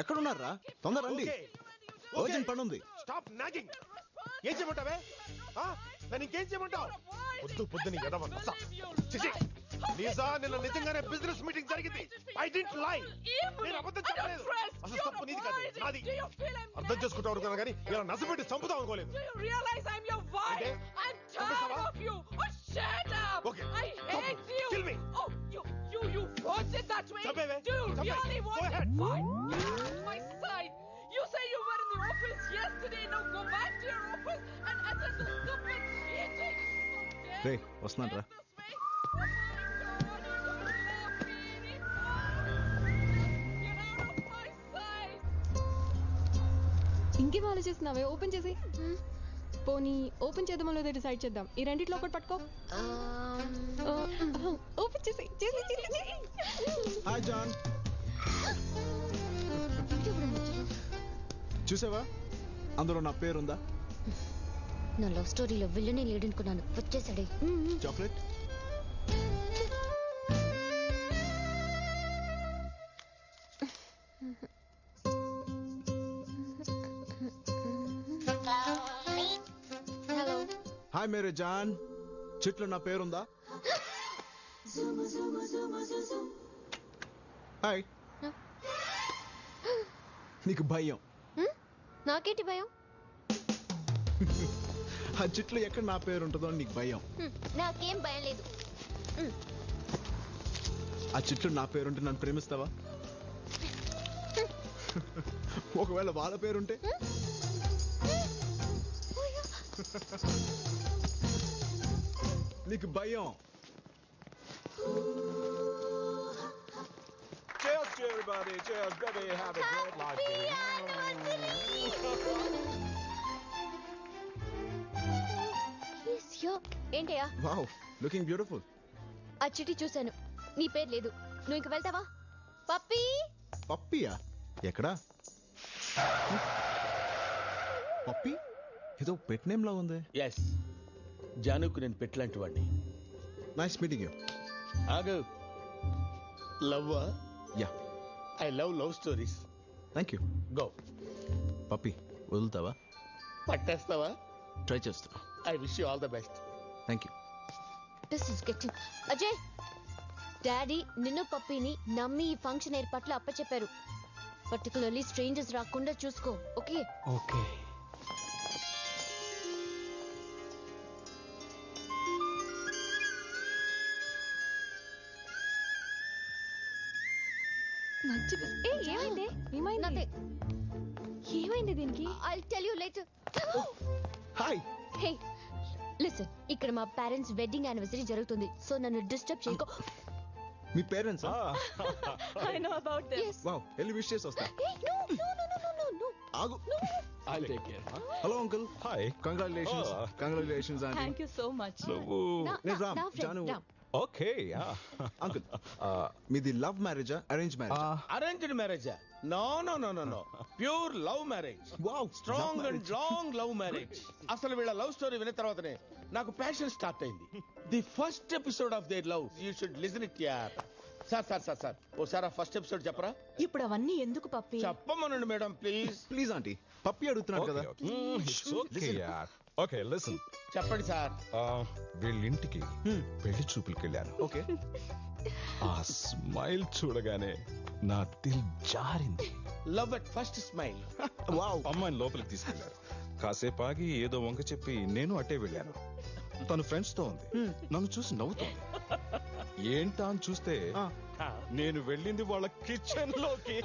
ఎక్కడున్నారా? తొందర రండి, అర్జెంట్ పని ఉంది. Stop nagging. ఏం చేయమంటావే? నేను ఇంకేం చేయమంటావు? పొద్దు పొద్దుని ఎదవా. లీజా, నిన్న నిజంగానే బిజినెస్ మీటింగ్ జరిగింది. ఐ డిడ్ంట్ లై. నేను అబద్ధం చెప్పలేదు. అసలు తప్పు నీది కాదు, నాది. అర్థం చేసుకుంటావు అనుకున్నా కానీ ఇలా నసపెట్టి చంపుతావు అనుకోలేదు. Okay, kill me. You want it that way? Do you really want it? Fine. Get out of my sight. You say you were in the office yesterday. Now go back to your office and attend the stupid meeting. రే, వస్తున్నాను రా. ఇంకేం ఆలోచిస్తున్నావే? Open చేసి పోనీ open చేద్దామో లేదో decide చేద్దాం. ఈ రెండిట్లో ఒకటి పట్టుకో. ఓపెన్ చేసి హాయ్ జాన్, చూసావా అందులో నా పేరుందా? నా లవ్ స్టోరీలో విల్లనే లేడనుకున్నాను, వచ్చేసాడే. చాక్లెట్. హలో. హాయ్ మేరే జాన్, చెట్లో నా పేరుందా? హాయ్. నీకు భయం? నాకేంటి భయం? ఆ చెట్లు ఎక్కడ నా పేరు ఉంటుందో నీకు భయం. నాకేం భయం లేదు. ఆ చెట్లు నా పేరుంటే నన్ను ప్రేమిస్తావా? ఒకవేళ వాళ్ళ పేరుంటే? నీకు భయం. Cheers to everybody. Cheers, baby. Have a great life, ఏంటయ్యా? Wow, looking beautiful. ఆ చిటి చూశాను, నీ పేరు లేదు. నువ్వు ఇంక వెళ్తావా? పప్పీ. పప్పియా? ఎక్కడా? పప్పి ఏదో పెట్ నేమ్ లా ఉంది. ఎస్, జానుకు నేను పెట్టలాంటి వాడిని. Nice meeting you. ఆగు. లవ్వా? Yeah, I love stories. Thank you. Go. Puppy వదులుతావా? పట్టేస్తావా? ట్రై చేస్తా. I wish you all the best. Thank you. This is getting. Ajay, daddy నిన్ను పప్పీని నమ్మి ఈ ఫంక్షన్ ఏర్పాట్లు అప్పచెప్పారు. పర్టికులర్లీ స్ట్రేంజర్స్ రాకుండా చూసుకో. ఓకే? ఓకే. మంచి ఏమైంది? ఏమైంది? ఏమైంది దీనికి? I'll tell you later. Hi. Hey, listen. ఇక్కడ మా పేరెంట్స్ వెడ్డింగ్ యానివర్సరీ జరుగుతుంది, సో నన్ను డిస్టర్బ్ చేయకో. మీ parents? I know about this. Yes. Wow, వెళ్ళి విష్ చేసి వస్తా. Hey, no. ఆగు. I'll take care. Hello uncle. Hi. Congratulations. Congratulations aunty. Thank you so much. నువ్వు నేను రామ్, జాను. ఓకే. అంకుల్, మీది లవ్ మ్యారేజా అరేంజ్ మ్యారేజ్? అరేంజ్డ్ మ్యారేజా? No no no no no, pure love marriage. Wow, strong and long love marriage. అసలు వీళ్ళ love story విన్న తర్వాతనే నాకు ప్యాషన్ స్టార్ట్ అయింది. The first episode of their love you should listen it యార్. Sir ఓసారి ఆ ఫస్ట్ ఎపిసోడ్ చెప్పరా? ఇప్పుడు అవన్నీ ఎందుకు పప్పి? చెప్పమనండి మేడం, ప్లీజ్. ప్లీజ్ ఆంటీ, పప్పి అడుగుతున్నాడు కదా. Okay, listen. చెప్పండి సార్. వీళ్ళింటికి పెళ్లి చూపులకి వెళ్ళాను. ఓకే. ఆ స్మైల్ చూడగానే నా దిల్ జారింది. Love at first smile. Wow. అమ్మాయిని లోపలికి తీసుకెళ్లారు. కాసేపు ఆగి ఏదో వంక చెప్పి నేను అట్టే వెళ్ళాను. తను ఫ్రెండ్స్ తో ఉంది. నన్ను చూసి నవ్వుతుంది. ఏంటా అని చూస్తే నేను వెళ్ళింది వాళ్ళ కిచెన్ లోకి.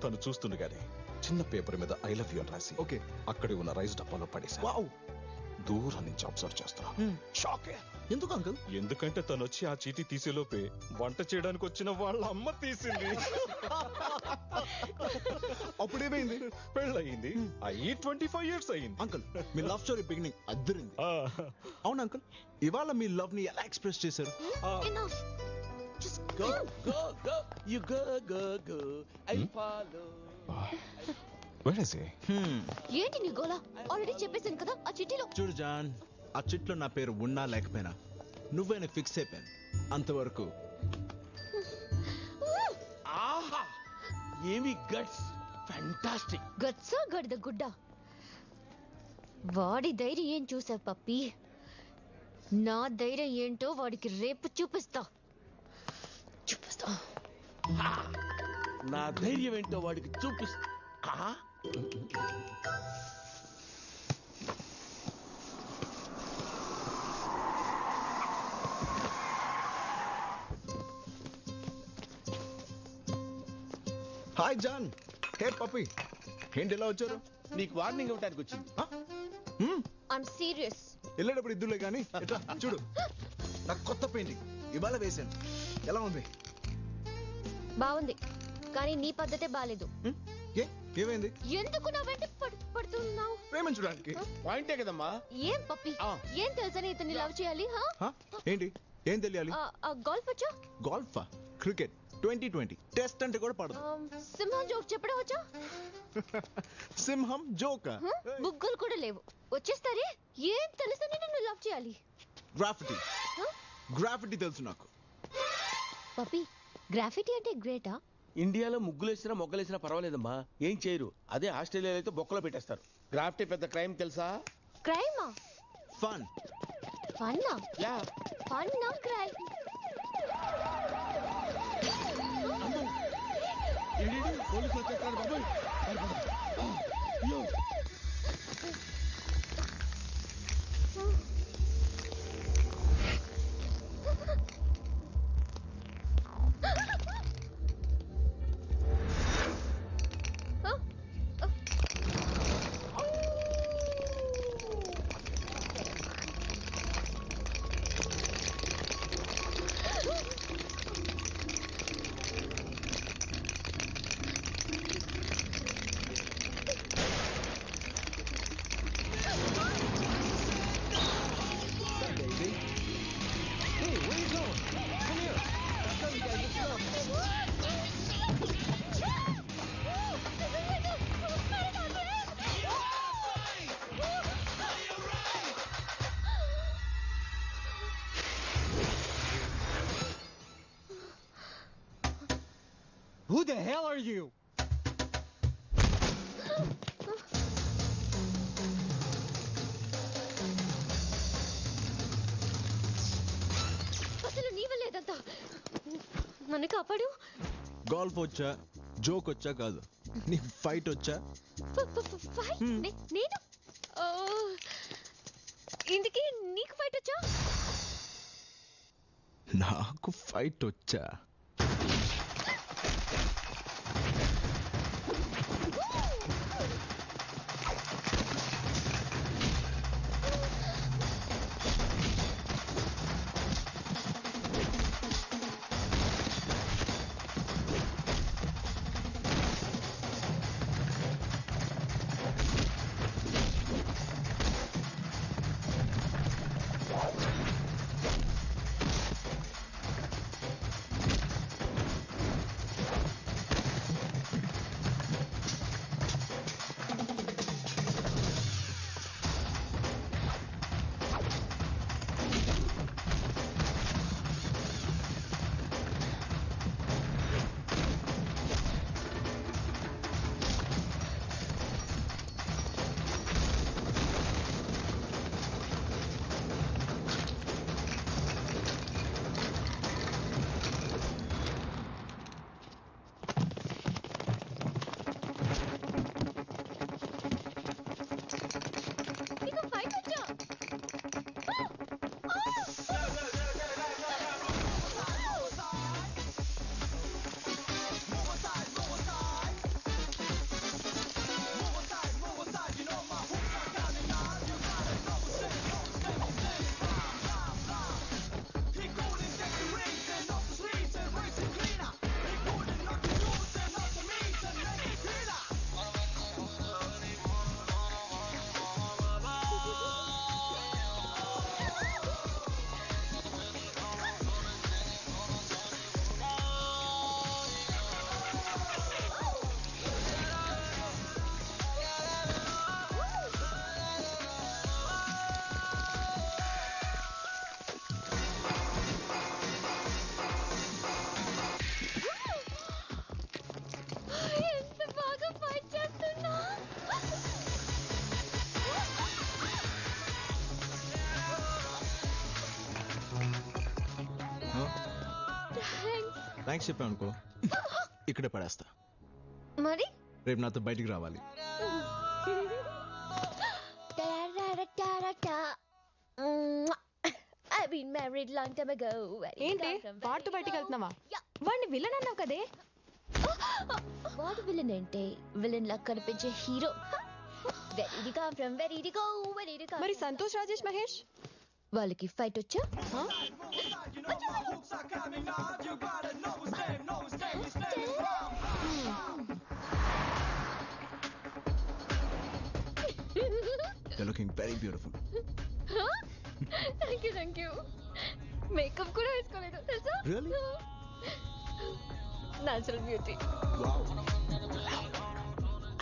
తను చూస్తుండగానే చిన్న పేపర్ మీద ఐ లవ్ యూ అని రాసి ఓకే అక్కడే ఉన్న రైస్ డబ్బాలో పడేసా. వావ్. దూరం నుంచి అబ్జర్వ్ చేస్తున్నా. షాక్. ఎందుకు అంకుల్? ఎందుకంటే తను వచ్చి ఆ చీటీ తీసేలోపే వంట చేయడానికి వచ్చిన వాళ్ళ అమ్మ తీసింది. అప్పుడేమైంది? పెళ్ళయింది. అయ్యి 25 years అయ్యింది. అంకుల్, మీ లవ్ స్టోరీ బిగినింగ్ అద్దరింది. అవును అంకుల్, ఇవాళ మీ లవ్ ని ఎలా ఎక్స్ప్రెస్ చేశారు? Enough. Just Go. You go. I follow. Where is he? ఏంటి నీ గోలా? ఆల్రెడీ చెప్పేశాను కదా ఆ చిట్టిలో. చూడు జాన్, ఆ చిట్లో నా పేరు ఉన్నా లేకపోయినా నువ్వేనా ఫిక్స్ అయిపోయాను అంతవరకు. ఏమి గట్స్, ఫ్యాంటాస్టిక్. గట్సా గడిద గుడ్డ. వాడి ధైర్యం ఏం చూసావు పప్పి? నా ధైర్యం ఏంటో వాడికి రేపు చూపిస్తా. నా ధైర్యం ఏంటో వాడికి చూపిస్తా. Hi John. హే పప్పి, ఏంటి ఎలా వచ్చారు? నీకు వార్నింగ్ ఇవ్వడానికి వచ్చింది. I'm serious. వెళ్ళేటప్పుడు ఇద్దులే కానీ ఎట్లా చూడు, నాకు కొత్త పెయింటింగ్ ఇవాళ వేశాను. ఎలా ఉంది? బాగుంది, కానీ నీ పద్ధతే బాలేదు. ఏ ఏమైంది? ఎందుకు నా వెంట పడుతున్నావు? ప్రేమించడానికి. పాయింటే కదమ్మా. ఏం పప్పి, ఏం తెలుసని ఇతన్ని లవ్ చేయాలి? ఏంటి ఏం తెలియాలి? గోల్ఫ్ వచ్చా? గోల్ఫా? క్రికెట్ 2020 టెస్ట్ అంటే కూడా పడదు. సింహం జోక్ చెప్పడం వచ్చా? సింహం జోకా? బుగ్గలు కూడా లేవు, వచ్చేస్తారే. ఏం తెలుసని నన్ను లవ్ చేయాలి? గ్రాఫిటీ. గ్రాఫిటీ తెలుసు నాకు. పప్పి, గ్రాఫిటీ అంటే గ్రేటా? ఇండియాలో ముగ్గులేసినా మొగ్గలేసినా పర్వాలేదమ్మా, ఏం చేయరు. అదే ఆస్ట్రేలియాలో అయితే బొక్కలో పెట్టేస్తారు. గ్రాఫిటీ పెద్ద క్రైమ్ తెలుసా? క్రైమా? ఫన్. ఫన్నా? యా. ఫన్నా క్రైమ్? పోలీసులు వచ్చేస్తారు బాబోయ్. Who the hell are you? అసలు నీ వల్లే ఇదంతా. నన్ను కాపాడు. గోల్ఫ్ వచ్చా, జోక్ వచ్చా కాదు, నీ ఫైట్ వచ్చా? నేను ఇందుకే నీకు ఫైట్ వచ్చా? నాకు ఫైట్ వచ్చా. థ్యాంక్స్ చెప్పాను అనుకో ఇక్కడే పడేస్తా. మరి రేపు నాతో బయటికి రావాలి. I've been married long time ago. ఏంటి వాడితో బయటికి వెళ్తున్నావా? వాడిని విలన్ అన్నావు కదే. వాడు విలన్ అంటే విలన్ లా కనిపించే హీరో. మరి సంతోష్ రాజేష్ మహేష్ వాళ్ళకి ఫైట్ వచ్చా? You're looking very beautiful. Thank you. Makeup కూడా వేసుకోలేదు తెలుసా? Really? Natural beauty. Wow.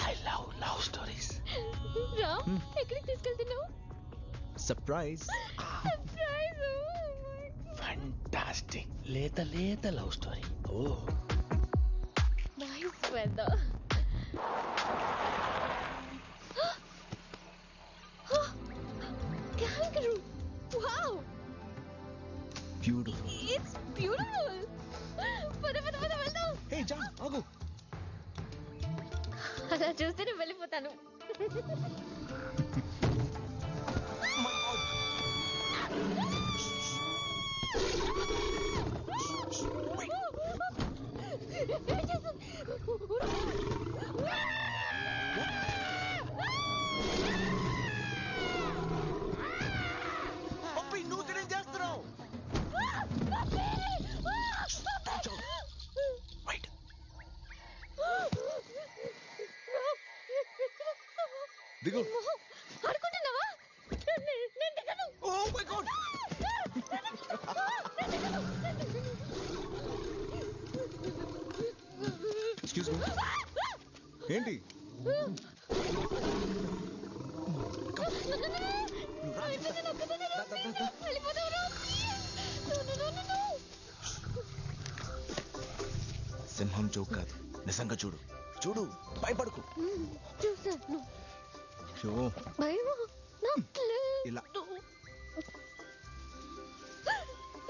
I love love stories. Ram ఎక్కడికి తీసుకెళ్తున్నావు? Surprise. సర్ప్రైజ్. Fantastic. లేత love story. Oh nice weather. Kangaroo. Wow. Beautiful. It's beautiful. పద వెళ్దాం. Hey, John, ఆగు. అలా చూస్తే నేను వెళ్ళిపోతాను. పప్పి, నువ్వు ఇక్కడ ఏం చేస్తున్నావు? Wait. దిగు. ఆడుకుంటున్నావా? నేను దిగను. Oh my God. Excuse me. ఏంటి? సింహం జోక్ కాదు, నిజంగా చూడు. చూడు, భయపడకు. చూసాను. అయ్యో, భయమా? నాకు ఇలా.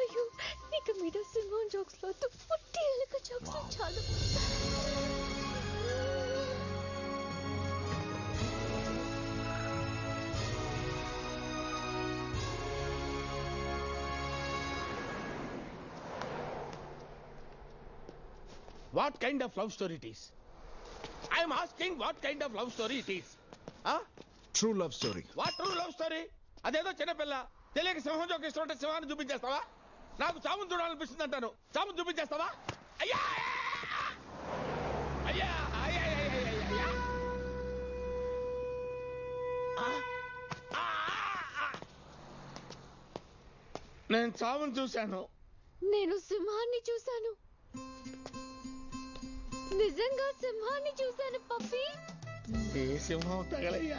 అయ్యో, ఇక మీద సింహం జోక్స్ లో పుట్టి ఎలుక జోక్స్ చాలు. What kind of love story it is? I am asking what kind of love story it is. Huh? True love story. What true love story? అదేదో చిన్నపిల్ల తెలియక సింహం జోక్ ఇస్తుంటే సింహాన్ని చూపించేస్తావా? నాకు చావును చూడాలనిపిస్తుంది అంటాను, చావును చూపించేస్తావా? అయ్యా అయ్యా అయ్యా అయ్యా. నేను చావును చూశాను. నేను సింహాన్ని చూశాను. నిజంగా సింహాన్ని చూశాను పప్పి. ఏ సింహం తగలయ్యా,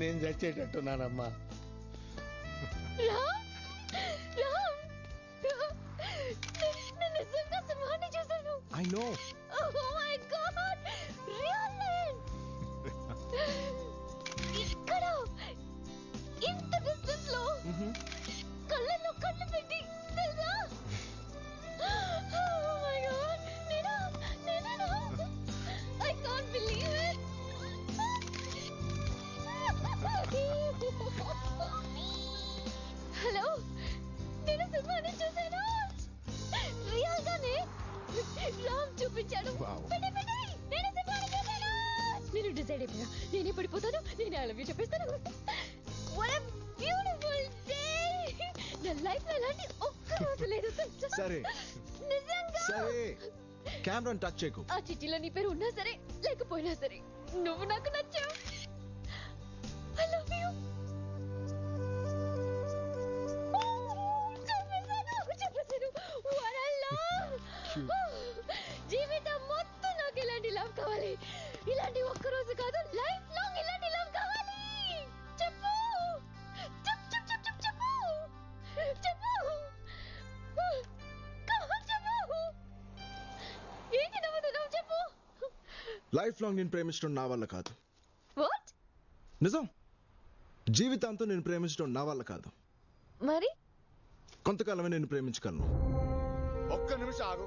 నేను చచ్చేటట్టున్నానమ్మా. రామ్, నేను నిజంగా సింహాన్ని చూశాను. I know. Oh my God! Really? ఇక్కడ ఇంత డిస్టెన్స్ లో కళ్ళల్లో కళ్ళు పెట్టి తెలుసా? Oh my God! నేనా? I can't believe it. Hello, నేను సింహాన్ని చూశాను. రియల్ గానే రామ్ చూపించాడు. Wow. నేను సింహాన్ని చూశాను. నేను డిసైడ్ అయిపోయా, నేనే పడిపోతాను, నేనే ఐ లవ్ యూ చెప్పేస్తాను. What a beautiful day. నా లైఫ్ లో ఇలాంటి ఒక్క రోజు లేదు తెలుసా? సరే నిజంగా. సరే, కెమెరాని టచ్ చేయకు. ఆ చిట్టిలో నీ పేరు ఉన్నా సరే లేకపోయినా సరే నువ్వు నాకు నచ్చావు. I love you. చెప్పేశాను. What a love. జీవితం మొత్తం నాకు ఇలాంటి లవ్ కావాలి. ఇలాంటి ఒక్క రోజు కాదు, లైఫ్ లాంగ్ ఇలాంటి లవ్ కావాలి. చెప్పు చెప్పు. ఏంటి నవ్వుతున్నావు? చెప్పు. లైఫ్ లాంగ్ నేను ప్రేమించడం నా వల్ల కాదు. వాట్? నిజం, జీవితాంతం నేను ప్రేమించడం నా వల్ల కాదు. మరి కొంతకాలమే నేను ప్రేమించగలను. ఒక్క నిమిషం ఆగు.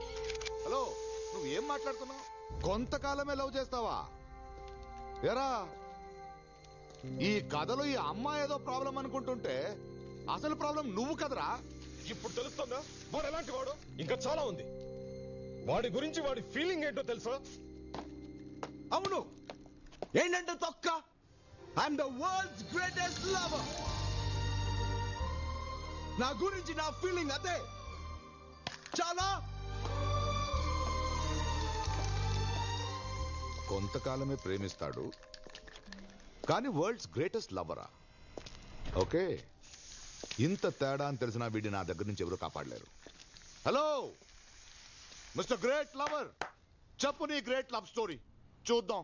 హలో హలో నువ్వు ఏం మాట్లాడుతున్నావు? కొంతకాలమే లవ్ చేస్తావా ఎరా? ఈ కథలో ఈ అమ్మాయి ఏదో ప్రాబ్లం అనుకుంటుంటే అసలు ప్రాబ్లం నువ్వు కదరా. ఇప్పుడు తెలుస్తుందా వాడు ఎలాంటి వాడు? ఇంకా చాలా ఉంది. వాడి గురించి వాడి ఫీలింగ్ ఏంటో తెలుసా? అవును, ఏంటంటే తొక్క. I'm the world's greatest lover. నా గురించి నా ఫీలింగ్ అదే. చాలా కొంతకాలమే ప్రేమిస్తాడు కానీ వరల్డ్స్ గ్రేటెస్ట్ లవరా? ఓకే, ఇంత తేడా అని తెలిసిన వీడి నా దగ్గర నుంచి ఎవరు కాపాడలేరు. హలో మిస్టర్ గ్రేట్ లవర్, చెప్పు నీ గ్రేట్ లవ్ స్టోరీ చూద్దాం.